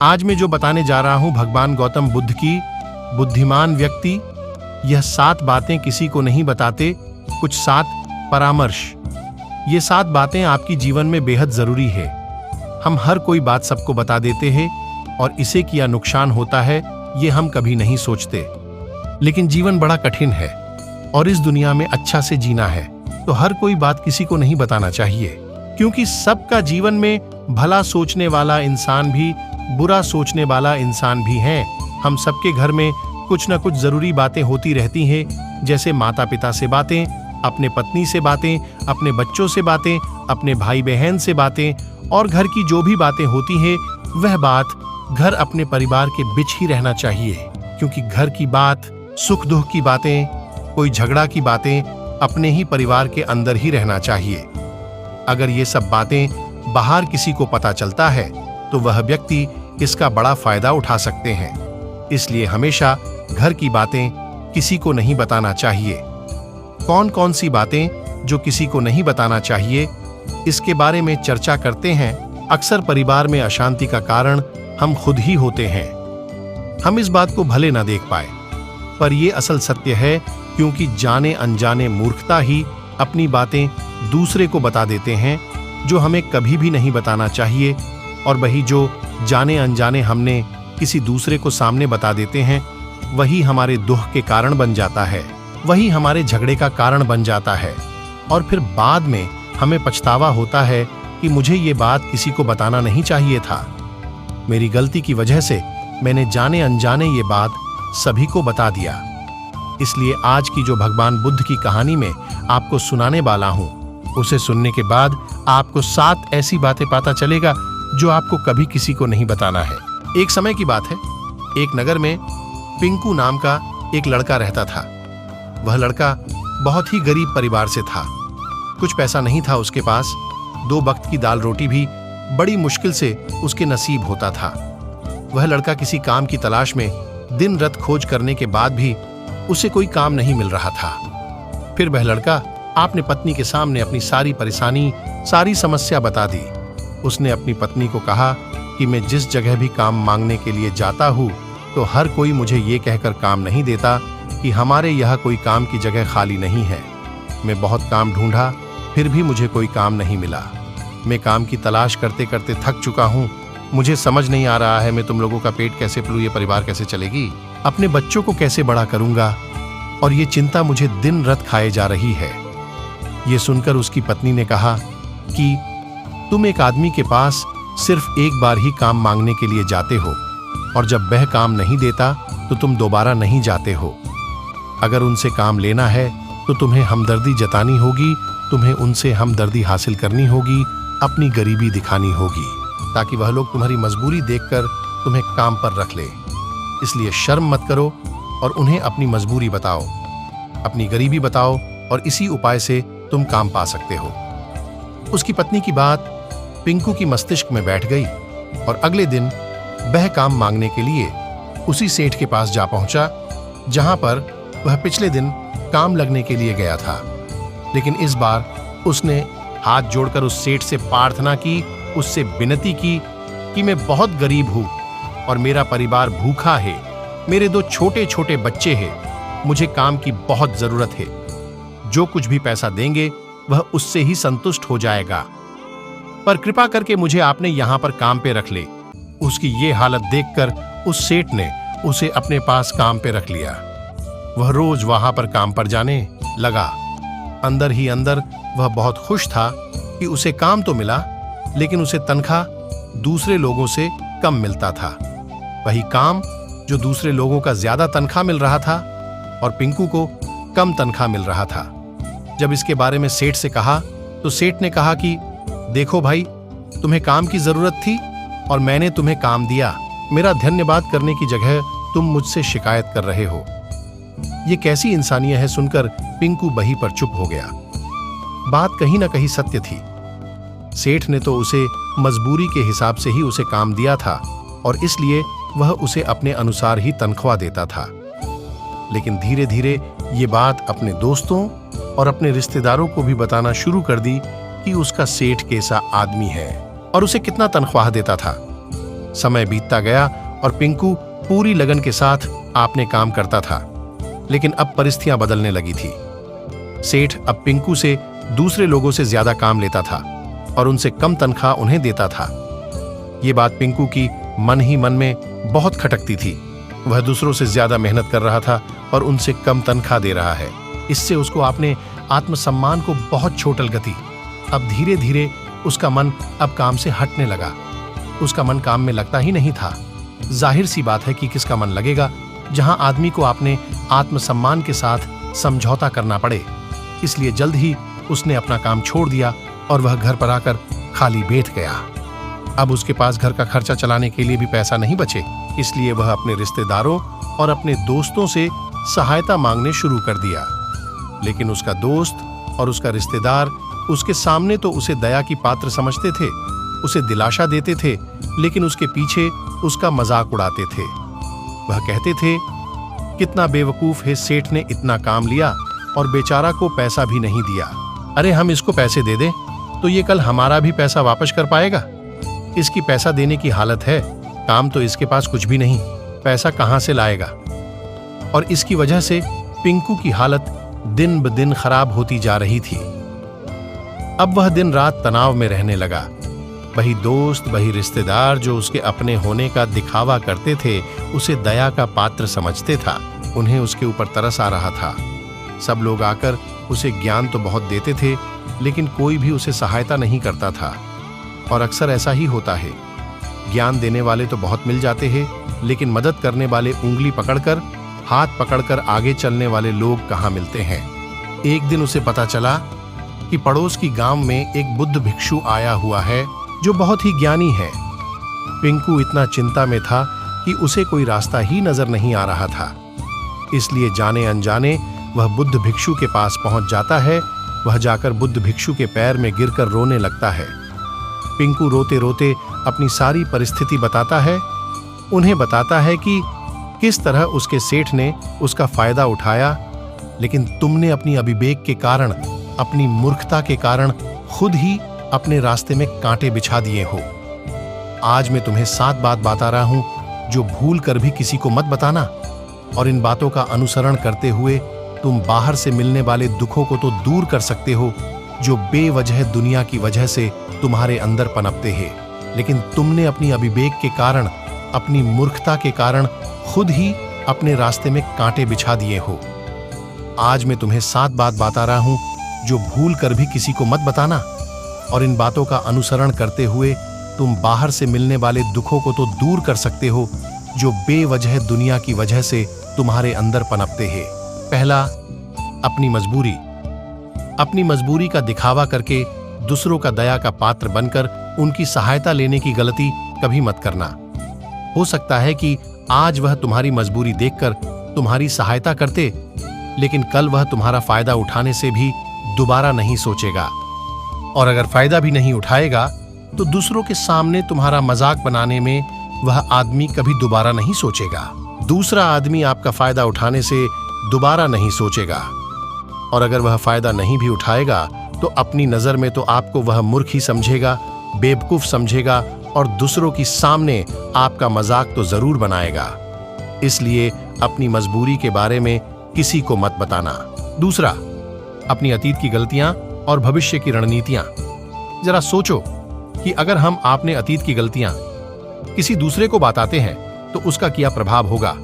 आज मैं जो बताने जा रहा हूं भगवान गौतम बुद्ध की बुद्धिमान व्यक्ति यह 7 बातें किसी को नहीं बताते, कुछ 7 परामर्श। ये 7 बातें आपकी जीवन में बेहद जरूरी है। हम हर कोई बात सबको बता देते हैं और इसे क्या नुकसान होता है ये हम कभी नहीं सोचते। लेकिन जीवन बड़ा कठिन है और इस दुनिया में अच्छा से जीना है तो हर कोई बात किसी को नहीं बताना चाहिए, क्योंकि सबका जीवन में भला सोचने वाला इंसान भी बुरा सोचने वाला इंसान भी है। हम सबके घर में कुछ न कुछ जरूरी बातें होती रहती हैं, जैसे माता पिता से बातें, अपने पत्नी से बातें, अपने बच्चों से बातें, अपने भाई बहन से बातें और घर की जो भी बातें होती हैं वह बात घर अपने परिवार के बीच ही रहना चाहिए, क्योंकि घर की बात, सुख दुख की बातें, कोई झगड़ा की बातें अपने ही परिवार के अंदर ही रहना चाहिए। अगर ये सब बातें बाहर किसी को पता चलता है तो वह व्यक्ति इसका बड़ा फायदा उठा सकते हैं। इसलिए हमेशा घर की बातें किसी को नहीं बताना चाहिए। कौन कौन सी बातें जो किसी को नहीं बताना चाहिए, इसके बारे में चर्चा करते हैं। अक्सर परिवार में अशांति का कारण हम खुद ही होते हैं। हम इस बात को भले ना देख पाए, पर यह असल सत्य है, क्योंकि जाने अनजाने मूर्खता ही अपनी बातें दूसरे को बता देते हैं जो हमें कभी भी नहीं बताना चाहिए, और वही जो जाने अनजाने हमने किसी दूसरे को सामने बता देते हैं वही हमारे दुख के कारण बन जाता है, वही हमारे झगड़े का कारण बन जाता है। और फिर बाद में हमें पछतावा होता है कि मुझे ये बात किसी को बताना नहीं चाहिए था। मेरी गलती की वजह से मैंने जाने अनजाने ये बात सभी को बता दिया। इसलिए आज की जो भगवान बुद्ध की कहानी में आपको सुनाने वाला हूं, उसे सुनने के बाद आपको 7 ऐसी बातें पता चलेगा जो आपको कभी किसी को नहीं बताना है। एक समय की बात है, एक नगर में पिंकू नाम का एक लड़का रहता था। वह लड़का बहुत ही गरीब परिवार से था। कुछ पैसा नहीं था उसके पास, 2 वक्त की दाल रोटी भी बड़ी मुश्किल से उसके नसीब होता था। वह लड़का किसी काम की तलाश में दिन रात खोज करने के बाद भी उसे कोई काम नहीं मिल रहा था। फिर वह लड़का अपनी पत्नी के सामने अपनी सारी परेशानी, सारी समस्या बता दी। उसने अपनी पत्नी को कहा कि मैं जिस जगह भी काम मांगने के लिए जाता हूँ तो हर कोई मुझे ये कहकर काम नहीं देता कि हमारे यहाँ कोई काम की जगह खाली नहीं है। मैं बहुत काम ढूंढा, फिर भी मुझे कोई काम नहीं मिला। मैं काम की तलाश करते करते थक चुका हूँ। मुझे समझ नहीं आ रहा है मैं तुम लोगों का पेट कैसे पलूँ, ये परिवार कैसे चलेगी, अपने बच्चों को कैसे बड़ा करूंगा, और ये चिंता मुझे दिन रात खाए जा रही है। ये सुनकर उसकी पत्नी ने कहा कि तुम एक आदमी के पास सिर्फ एक बार ही काम मांगने के लिए जाते हो, और जब वह काम नहीं देता तो तुम दोबारा नहीं जाते हो। अगर उनसे काम लेना है तो तुम्हें हमदर्दी जतानी होगी, तुम्हें उनसे हमदर्दी हासिल करनी होगी, अपनी गरीबी दिखानी होगी, ताकि वह लोग तुम्हारी मजबूरी देखकर तुम्हें काम पर रख ले। इसलिए शर्म मत करो और उन्हें अपनी मजबूरी बताओ, अपनी गरीबी बताओ, और इसी उपाय से तुम काम पा सकते हो। उसकी पत्नी की बात पिंकू की मस्तिष्क में बैठ गई और अगले दिन वह काम मांगने के लिए उसी सेठ के पास जा पहुंचा जहां पर वह पिछले दिन काम लगने के लिए गया था। लेकिन इस बार उसने हाथ जोड़कर उस सेठ से प्रार्थना की, उससे विनती की कि मैं बहुत गरीब हूं और मेरा परिवार भूखा है, मेरे 2 छोटे छोटे बच्चे हैं, मुझे काम की बहुत जरूरत है। जो कुछ भी पैसा देंगे वह उससे ही संतुष्ट हो जाएगा, पर कृपा करके मुझे आपने यहां पर काम पे रख ले। उसकी ये हालत देखकर उस सेठ ने उसे अपने पास काम पे रख लिया। वह रोज वहां पर काम पर जाने लगा। अंदर ही अंदर वह बहुत खुश था कि उसे काम तो मिला, लेकिन उसे तनख्वाह दूसरे लोगों से कम मिलता था। वही काम जो दूसरे लोगों का ज्यादा तनख्वाह मिल रहा था और पिंकू को कम तनख्वाह मिल रहा था। जब इसके बारे में सेठ से कहा तो सेठ ने कहा कि देखो भाई, तुम्हें काम की जरूरत थी और मैंने तुम्हें काम दिया। मेरा धन्यवाद करने की जगह तुम मुझसे शिकायत कर रहे हो। ये कैसी इंसानियत है, सुनकर पिंकू वहीं पर चुप हो गया। बात कहीं ना कहीं सत्य थी। सेठ ने तो उसे मजबूरी के हिसाब से ही उसे काम दिया था और इसलिए वह उसे अपने अनुसार ही तनख्वाह देता था। लेकिन धीरे धीरे ये बात अपने दोस्तों और अपने रिश्तेदारों को भी बताना शुरू कर दी कि उसका सेठ कैसा आदमी है और उसे कितना तनख्वाह देता था। समय बीतता गया और पिंकू पूरी लगन के साथ अपने काम करता था, लेकिन अब परिस्थितियां बदलने लगी थी। सेठ अब पिंकू से दूसरे लोगों से ज्यादा काम लेता था और उनसे कम तनख्वाह उन्हें देता था। ये बात पिंकू की मन ही मन में बहुत खटकती थी। वह दूसरों से ज्यादा मेहनत कर रहा था और उनसे कम तनख्वाह दे रहा है। इससे उसको अपने आत्मसम्मान को बहुत चोट लगती। अब धीरे धीरे उसका मन अब काम से हटने लगा। उसका मन काम में लगता ही नहीं था। जाहिर सी बात है कि किसका मन लगेगा जहां आदमी को अपने आत्मसम्मान के साथ समझौता करना पड़े। इसलिए जल्द ही उसने अपना काम छोड़ दिया और वह घर पर आकर खाली बैठ गया। अब उसके पास घर का खर्चा चलाने के लिए भी पैसा नहीं बचे, इसलिए वह अपने रिश्तेदारों और अपने दोस्तों से सहायता मांगने शुरू कर दिया। लेकिन उसका दोस्त और उसका रिश्तेदार उसके सामने तो उसे दया की पात्र समझते थे, उसे दिलासा देते थे, लेकिन उसके पीछे उसका मजाक उड़ाते थे। वह कहते थे, कितना बेवकूफ है, सेठ ने इतना काम लिया और बेचारा को पैसा भी नहीं दिया। अरे हम इसको पैसे दे दें तो ये कल हमारा भी पैसा वापस कर पाएगा। इसकी पैसा देने की हालत है, काम तो इसके पास कुछ भी नहीं, पैसा कहां से लाएगा। और इसकी वजह से पिंकू की हालत दिन ब दिन खराब होती जा रही थी। अब वह दिन रात तनाव में रहने लगा। वही दोस्त, वही रिश्तेदार जो उसके अपने होने का दिखावा करते थे, उसे दया का पात्र समझते था। उन्हें उसके ऊपर तरस आ रहा था। सब लोग आकर उसे ज्ञान तो बहुत देते थे, लेकिन कोई भी उसे सहायता नहीं करता था। और अक्सर ऐसा ही होता है, ज्ञान देने वाले तो बहुत मिल जाते हैं, लेकिन मदद करने वाले उंगली पकड़कर, हाथ पकड़कर आगे चलने वाले लोग कहाँ मिलते हैं। एक दिन उसे पता चला कि पड़ोस की गांव में एक बुद्ध भिक्षु आया हुआ है जो बहुत ही ज्ञानी है। पिंकू इतना चिंता में था कि उसे कोई रास्ता ही नजर नहीं आ रहा था। इसलिए जाने अनजाने वह बुद्ध भिक्षु के पास पहुंच जाता है। वह जाकर बुद्ध भिक्षु के पैर में गिरकर रोने लगता है। पिंकू रोते रोते अपनी सारी परिस्थिति बताता है। उन्हें बताता है कि किस तरह उसके सेठ ने उसका फायदा उठाया, लेकिन तुमने अपनी अविवेक के कारण, अपनी मूर्खता के कारण खुद ही अपने रास्ते में कांटे बिछा दिए हो। आज मैं तुम्हें 7 बात बता रहा हूं जो भूल कर भी किसी को मत बताना, और इन बातों का अनुसरण करते हुए तुम बाहर से मिलने वाले दुखों को तो दूर कर सकते हो जो बेवजह दुनिया की वजह से तुम्हारे अंदर पनपते हैं। लेकिन तुमने अपनी अविवेक के कारण, अपनी मूर्खता के कारण खुद ही अपने रास्ते में कांटे बिछा दिए हो। आज मैं तुम्हें 7 बात बता रहा हूं जो भूल कर भी किसी को मत बताना, और इन बातों का अनुसरण करते हुए तुम बाहर से मिलने वाले दुखों को तो दूर कर सकते हो जो बेवजह दुनिया की वजह से तुम्हारे अंदर पनपते हैं। पहला, अपनी मजबूरी। अपनी मजबूरी का दिखावा करके दूसरों का दया का पात्र बनकर उनकी सहायता लेने की गलती कभी मत करना। हो सकता है कि आज वह तुम्हारी मजबूरी देखकर तुम्हारी सहायता करते, लेकिन कल वह तुम्हारा फायदा उठाने से भी दोबारा नहीं सोचेगा, और अगर फायदा भी नहीं उठाएगा तो दूसरों के सामने तुम्हारा मजाक बनाने में वह आदमी कभी दोबारा नहीं सोचेगा। दूसरा आदमी आपका फायदा उठाने से दोबारा नहीं सोचेगा, और अगर वह फायदा नहीं भी उठाएगा तो अपनी नजर में तो आपको वह मूर्ख ही समझेगा, बेवकूफ समझेगा, और दूसरों की सामने आपका मजाक तो जरूर बनाएगा। इसलिए अपनी मजबूरी के बारे में किसी को मत बताना। दूसरा, अपनी अतीत की गलतियां और भविष्य की रणनीतियां। जरा सोचो कि अगर हम अपने अतीत की गलतियां किसी दूसरे को बताते हैं तो उसका क्या प्रभाव होगा।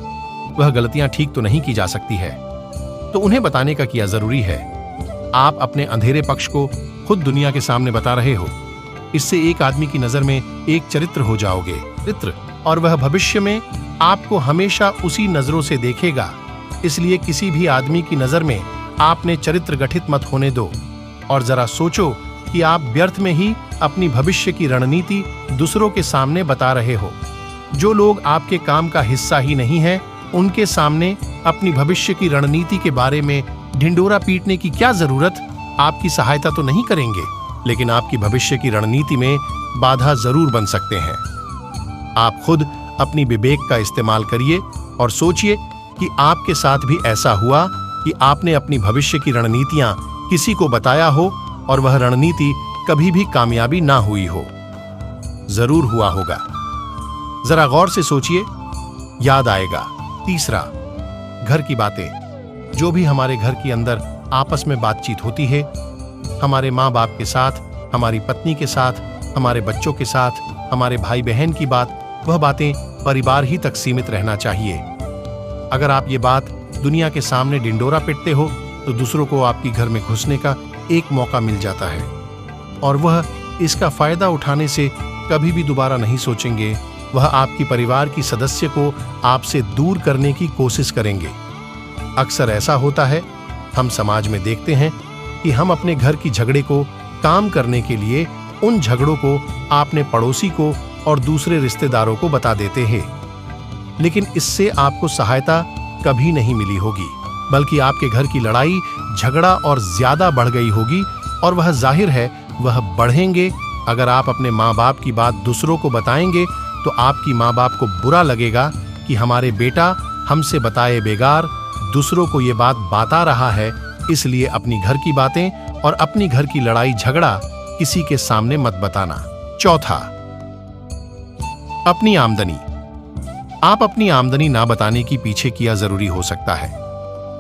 वह गलतियां ठीक तो नहीं की जा सकती है, तो उन्हें बताने का क्या जरूरी है। आप अपने अंधेरे पक्ष को खुद दुनिया के सामने बता रहे हो। इससे एक आदमी की नजर में एक चरित्र हो जाओगे, चरित्र, और वह भविष्य में आपको हमेशा उसी नजरों से देखेगा। इसलिए किसी भी आदमी की नजर में आपने चरित्र गठित मत होने दो, और जरा सोचो कि आप व्यर्थ में ही अपनी भविष्य की रणनीति दूसरों के सामने बता रहे हो। जो लोग आपके काम का हिस्सा ही नहीं है, उनके सामने अपनी भविष्य की रणनीति के बारे में ढिंडोरा पीटने की क्या जरूरत। आपकी सहायता तो नहीं करेंगे, लेकिन आपकी भविष्य की रणनीति में बाधा जरूर बन सकते हैं। आप खुद अपनी विवेक का इस्तेमाल करिए और सोचिए कि आपके साथ भी ऐसा हुआ कि आपने अपनी भविष्य की रणनीतियां किसी को बताया हो और वह रणनीति कभी भी कामयाबी ना हुई हो। जरूर हुआ होगा। जरा गौर से सोचिए, याद आएगा। तीसरा, घर की बातें। जो भी हमारे घर के अंदर आपस में बातचीत होती है, हमारे माँ बाप के साथ, हमारी पत्नी के साथ, हमारे बच्चों के साथ, हमारे भाई बहन की बात, वह बातें परिवार ही तक सीमित रहना चाहिए। अगर आप ये बात दुनिया के सामने डिंडोरा पिटते हो तो दूसरों को आपकी घर में घुसने का एक मौका मिल जाता है और वह इसका फायदा उठाने से कभी भी दोबारा नहीं सोचेंगे। वह आपकी परिवार की सदस्य को आपसे दूर करने की कोशिश करेंगे। अक्सर ऐसा होता है, हम समाज में देखते हैं कि हम अपने घर की झगड़े को काम करने के लिए उन झगड़ों को अपने पड़ोसी को और दूसरे रिश्तेदारों को बता देते हैं, लेकिन इससे आपको सहायता कभी नहीं मिली होगी, बल्कि आपके घर की लड़ाई झगड़ा और ज्यादा बढ़ गई होगी। और वह जाहिर है वह बढ़ेंगे। अगर आप अपने माँ बाप की बात दूसरों को बताएंगे तो आपकी माँ बाप को बुरा लगेगा कि हमारे बेटा हमसे बताए बेगार दूसरों को ये बात बता रहा है, इसलिए अपनी घर की बातें और अपनी घर की लड़ाई झगड़ा किसी के सामने मत बताना। चौथा, अपनी आमदनी। आप अपनी आमदनी ना बताने की पीछे किया जरूरी हो सकता है।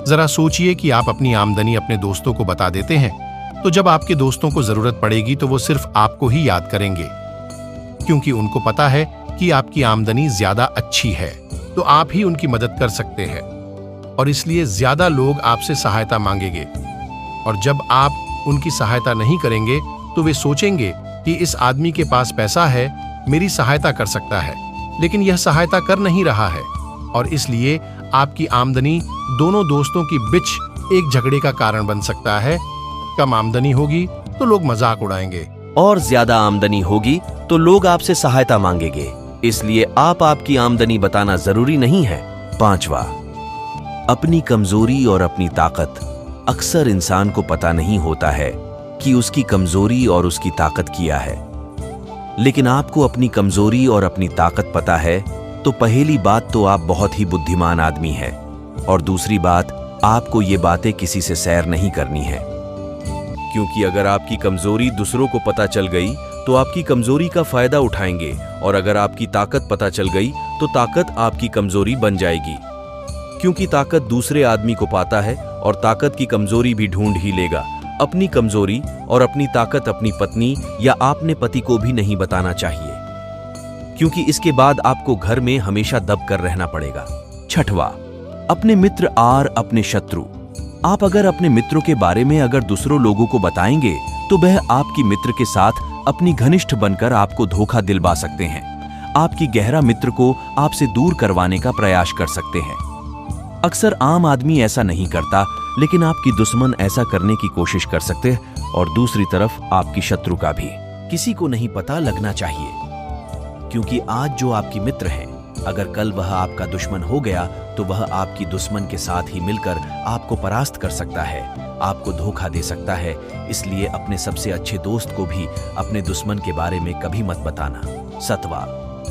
जरा सोचिए कि आप अपनी आमदनी अपने दोस्तों को बता देते हैं तो जब आपके दोस्तों को जरूरत पड़ेगी तो वो सिर्फ आपको ही याद करेंगे, क्योंकि उनको पता है कि आपकी आमदनी ज्यादा अच्छी है तो आप ही उनकी मदद कर सकते हैं और इसलिए ज्यादा लोग आपसे सहायता मांगेंगे। और जब आप उनकी सहायता नहीं करेंगे तो वे सोचेंगे कि इस आदमी के पास पैसा है, मेरी सहायता कर सकता है, लेकिन यह सहायता कर नहीं रहा है और इसलिए आपकी आमदनी दोनों दोस्तों की बीच एक झगड़े का कारण बन सकता है। कम आमदनी होगी तो लोग मजाक उड़ाएंगे और ज्यादा आमदनी होगी तो लोग आपसे सहायता मांगेंगे, इसलिए आप आपकी आमदनी बताना जरूरी नहीं है। पांचवा, अपनी कमजोरी और अपनी ताकत। अक्सर इंसान को पता नहीं होता है कि उसकी कमजोरी और उसकी ताकत क्या है, लेकिन आपको अपनी कमजोरी और अपनी ताकत पता है तो पहली बात तो आप बहुत ही बुद्धिमान आदमी हैं और दूसरी बात, आपको ये बातें किसी से शेयर नहीं करनी है, क्योंकि अगर आपकी कमजोरी दूसरों को पता चल गई तो आपकी कमजोरी का फायदा उठाएंगे और अगर आपकी ताकत पता चल गई तो ताकत आपकी कमजोरी बन जाएगी, क्योंकि ताकत दूसरे आदमी को पाता है और ताकत की कमजोरी भी ढूंढ ही लेगा। अपनी कमजोरी और अपनी ताकत अपनी पत्नी या आपने पति को भी नहीं बताना चाहिए, क्योंकि इसके बाद आपको घर में हमेशा दब कर रहना पड़ेगा। छठवा, अपने मित्र और अपने शत्रु। आप अगर अपने मित्रों के बारे में अगर दूसरों लोगों को बताएंगे तो वह आपकी मित्र के साथ अपनी घनिष्ठ बनकर आपको धोखा दिलवा सकते हैं, आपकी गहरा मित्र को आपसे दूर करवाने का प्रयास कर सकते हैं। अक्सर आम आदमी ऐसा नहीं करता, लेकिन आपकी दुश्मन ऐसा करने की कोशिश कर सकते हैं और दूसरी तरफ आपकी शत्रु का भी किसी को नहीं पता लगना चाहिए, क्योंकि आज जो आपकी मित्र हैं, अगर कल वह आपका दुश्मन हो गया तो वह आपकी दुश्मन के साथ ही मिलकर आपको परास्त कर सकता है, आपको धोखा दे सकता है। इसलिए अपने सबसे अच्छे दोस्त को भी अपने दुश्मन के बारे में कभी मत बताना। सातवां,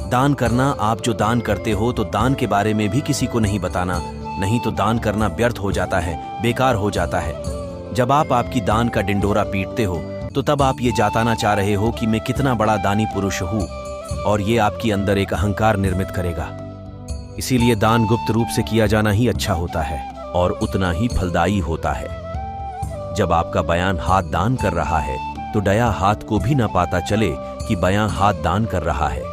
दान करना। आप जो दान करते हो तो दान के बारे में भी किसी को नहीं बताना, नहीं तो दान करना व्यर्थ हो जाता है, बेकार हो जाता है। जब आप आपकी दान का डिंडोरा पीटते हो तो तब आप ये जताना चाह रहे हो कि मैं कितना बड़ा दानी पुरुष हूँ, और ये आपके अंदर एक अहंकार निर्मित करेगा। इसीलिए दान गुप्त रूप से किया जाना ही अच्छा होता है और उतना ही फलदायी होता है। जब आपका बयान हाथ दान कर रहा है तो डया हाथ को भी न पता चले कि बयां हाथ दान कर रहा है।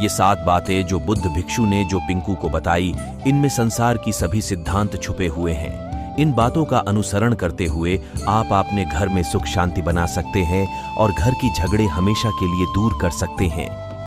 ये 7 बातें जो बुद्ध भिक्षु ने जो पिंकू को बताई, इनमें संसार की सभी सिद्धांत छुपे हुए हैं। इन बातों का अनुसरण करते हुए आप अपने घर में सुख शांति बना सकते हैं और घर की झगड़े हमेशा के लिए दूर कर सकते हैं।